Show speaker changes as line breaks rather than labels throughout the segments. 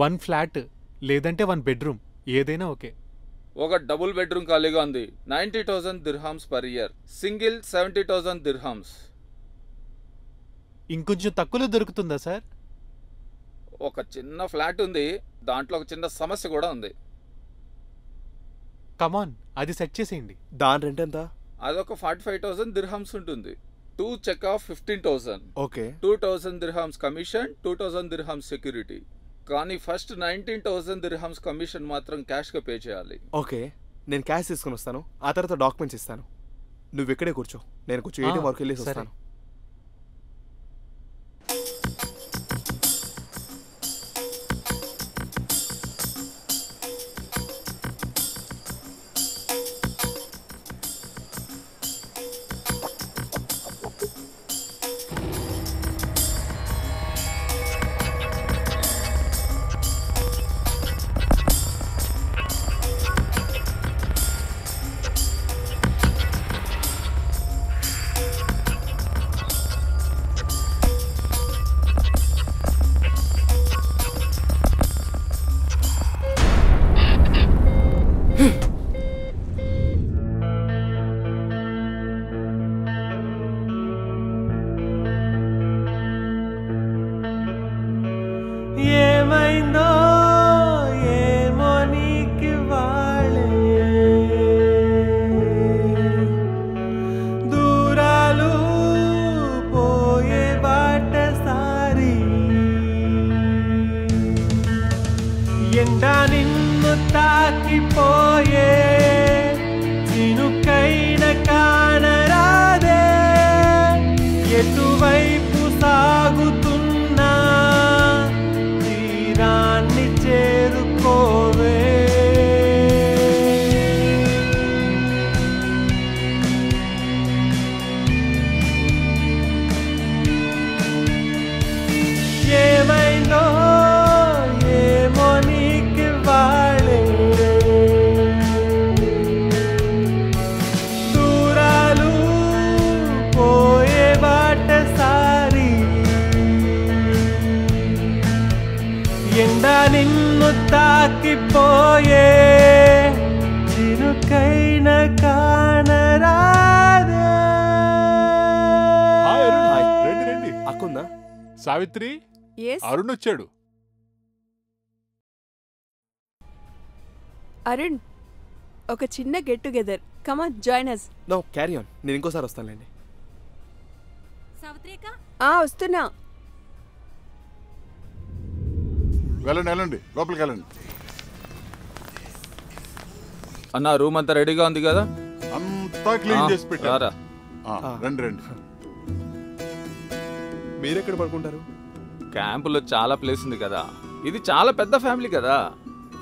1 flat లేదంటే 1 bedroom ఏదైనా okay.
ఒక డబుల్ బెడ్రూమ్ ఖాళీగా ఉంది. 90,000 dirhams per year. Single 70,000 dirhams.
ఇంకొంచెం తక్కువలో దొరుకుతుందా సార్?
ఒక చిన్న ఫ్లాట్ ఉంది, దాంట్లో ఒక చిన్న సమస్య కూడా ఉంది.
కమాన్, అది సెట్ చేసేయండి.
దాని రెంట్ ఎంత?
అదొక 45,000 dirhams ఉంటుంది. 2 cheque of 15,000.
Okay.
2,000 dirhams commission, 2,000 dirhams security. కానీ ఫస్ట్ 19,000 dirhams కమిషన్ మాత్రం క్యాష్గా పే చేయాలి.
ఓకే, నేను క్యాష్ తీసుకుని వస్తాను, ఆ తర్వాత డాక్యుమెంట్స్ ఇస్తాను. నువ్వు ఇక్కడే కూర్చో, నేను కొంచెం ఏటీఎం వరకు వెళ్ళేసి వస్తాను.
సావిత్రి, అరుణ్ వచ్చాడు.
అరుణ్, ఒక చిన్న get together. Come on, join us.
No, carry on, నేను ఇంకోసారి వస్తానులేండి.
సావిత్రి అక్క, వస్తున్నా.
వెళ్ళండి, లోపలికి వెళ్ళండి.
అన్న, రూమ్ అంతా రెడీగా ఉంది కదా?
అంతా క్లీన్ చేసి పెట్టారా? రండి.
మీరెక్కడ పడుకుంటారు?
క్యాంపులో చాలా ప్లేస్ ఉంది కదా, ఇది చాలా పెద్ద ఫ్యామిలీ కదా.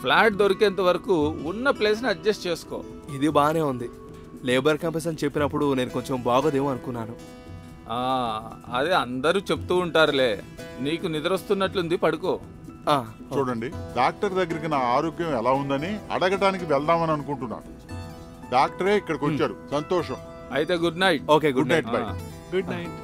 ఫ్లాట్ దొరికేంత వరకు ఉన్న ప్లేస్ని అడ్జస్ట్ చేసుకో.
ఇది బాగానే ఉంది. లేబర్ క్యాంపస్ అని చెప్పినప్పుడు నేను కొంచెం బాగోదేమో అనుకున్నాను.
అదే అందరూ చెప్తూ ఉంటారులే. నీకు నిద్ర వస్తున్నట్లుంది, పడుకో.
చూడండి, డాక్టర్ దగ్గరికి నా ఆరోగ్యం ఎలా ఉందని అడగటానికి వెళ్దామని అనుకుంటున్నాను. డాక్టరే ఇక్కడికి వచ్చారు. సంతోషం.
అయితే good night.
Okay,
good night. Bye.
Good night.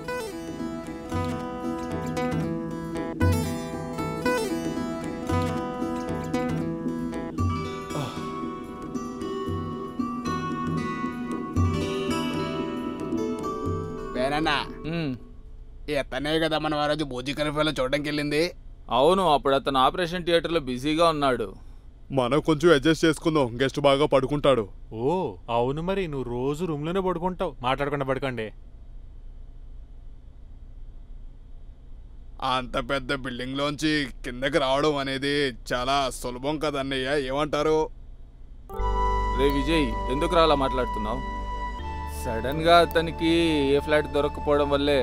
ఎత్తనే కదా మనం ఆ రోజు బూజీ కనిఫీలో చూడడానికి వెళ్ళింది.
అవును, అప్పుడు అతను ఆపరేషన్ థియేటర్లో బిజీగా ఉన్నాడు.
మనం కొంచెం అడ్జస్ట్ చేసుకుందాం, గెస్ట్ బాగా పడుకుంటాడు.
ఓ అవును, మరి నువ్వు రోజు రూమ్లోనే పడుకుంటావు. మాట్లాడకుండా పడుకోండి.
అంత పెద్ద బిల్డింగ్ లోంచి కిందకి రావడం అనేది చాలా సులభం కదన్నయ్య, ఏమంటారు?
రే విజయ్, ఎందుకు అలా మాట్లాడుతున్నావు? సడన్ గా అతనికి ఏ ఫ్లాట్ దొరకపోవడం వల్లే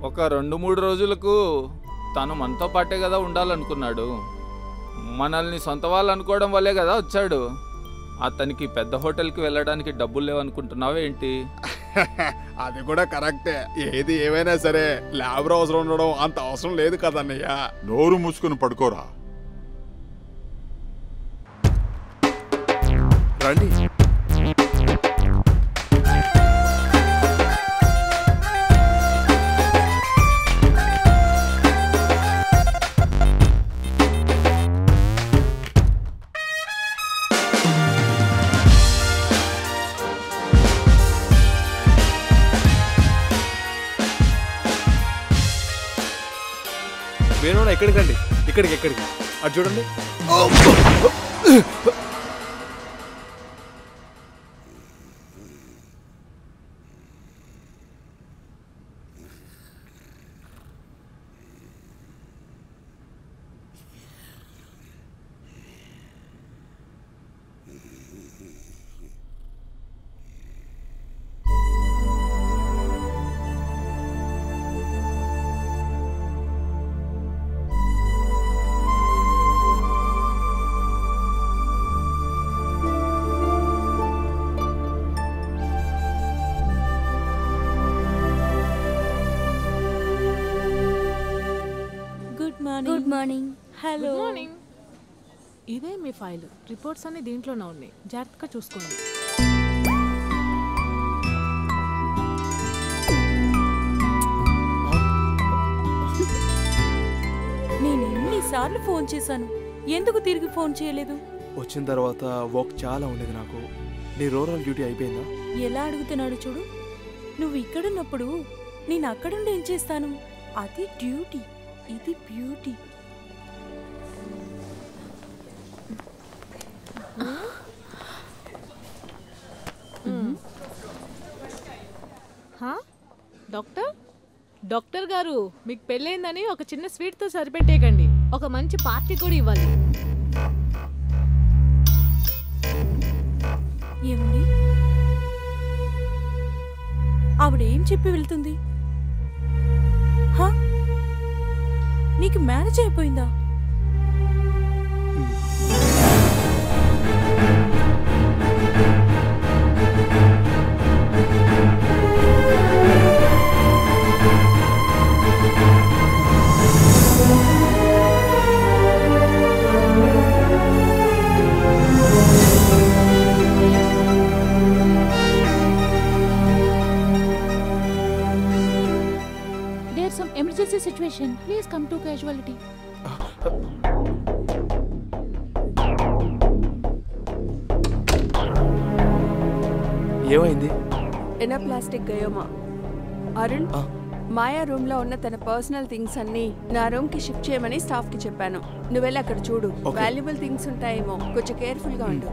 ఒక 2-3 రోజులకు తను మనతో పాటే కదా ఉండాలనుకున్నాడు. మనల్ని సొంత వాళ్ళు అనుకోవడం వల్లే కదా వచ్చాడు. అతనికి పెద్ద హోటల్కి వెళ్ళడానికి డబ్బులు లేవనుకుంటున్నావా ఏంటి?
అది కూడా కరెక్టే. ఏది ఏమైనా సరే లేబర్ అవసరం ఉండడం అంత అవసరం లేదు కదన్నయ్య.
నోరు మూసుకుని పడుకోరా.
రండి. వేణునా ఎక్కడికి రండి, ఎక్కడికి అటు చూడండి.
Good morning.
Hello morning. ఇదే మీ ఫైల్. రిపోర్ట్స్ అన్ని దీంట్లోనే ఉన్నాయి, జాగ్రత్తగా చూసుకోండి.
నేను ఎన్నిసార్లు ఫోన్ చేశాను, ఎందుకు తిరిగి ఫోన్ చేయలేదు?
వచ్చిన తర్వాత వర్క్ చాలా ఉండేది నాకు. నీ రూరల్ డ్యూటీ అయిపోయిందా?
ఎలా అడుగుతున్నాడు చూడు. నువ్వు ఇక్కడున్నప్పుడు నేను అక్కడుండి ఏం చేస్తాను? అది డ్యూటీ, ఇది బ్యూటీ.
డాక్టర్ గారు, మీకు పెళ్ళైందని ఒక చిన్న స్వీట్తో సరిపెట్టేయకండి, ఒక మంచి పార్టీ కూడా ఇవ్వాలి.
ఏమండి, ఆవిడేం చెప్పి వెళ్తుంది? నీకు మ్యారేజ్ అయిపోయిందా?
There's some emergency situation. Please come to casualty.
ఏమైంది?
ఎనోప్లాస్టిక్ గయోమా. అరుణ్, మాయా రూమ్ లో ఉన్న తన పర్సనల్ థింగ్స్ అన్ని నా రూమ్ కి షిఫ్ట్ చేయమని స్టాఫ్ కి చెప్పాను. నువ్వెళ్ళి అక్కడ చూడు, వాల్యుబుల్ థింగ్స్ ఉంటాయేమో, కొంచెం కేర్ఫుల్ గా ఉండు.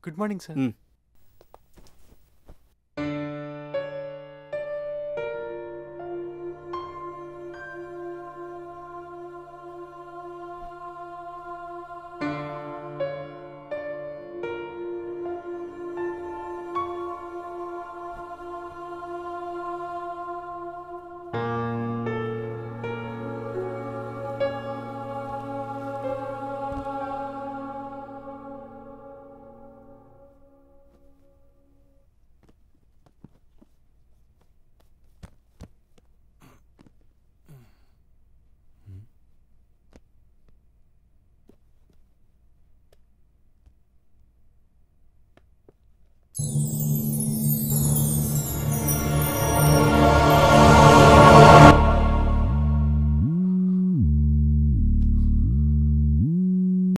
Good morning sir.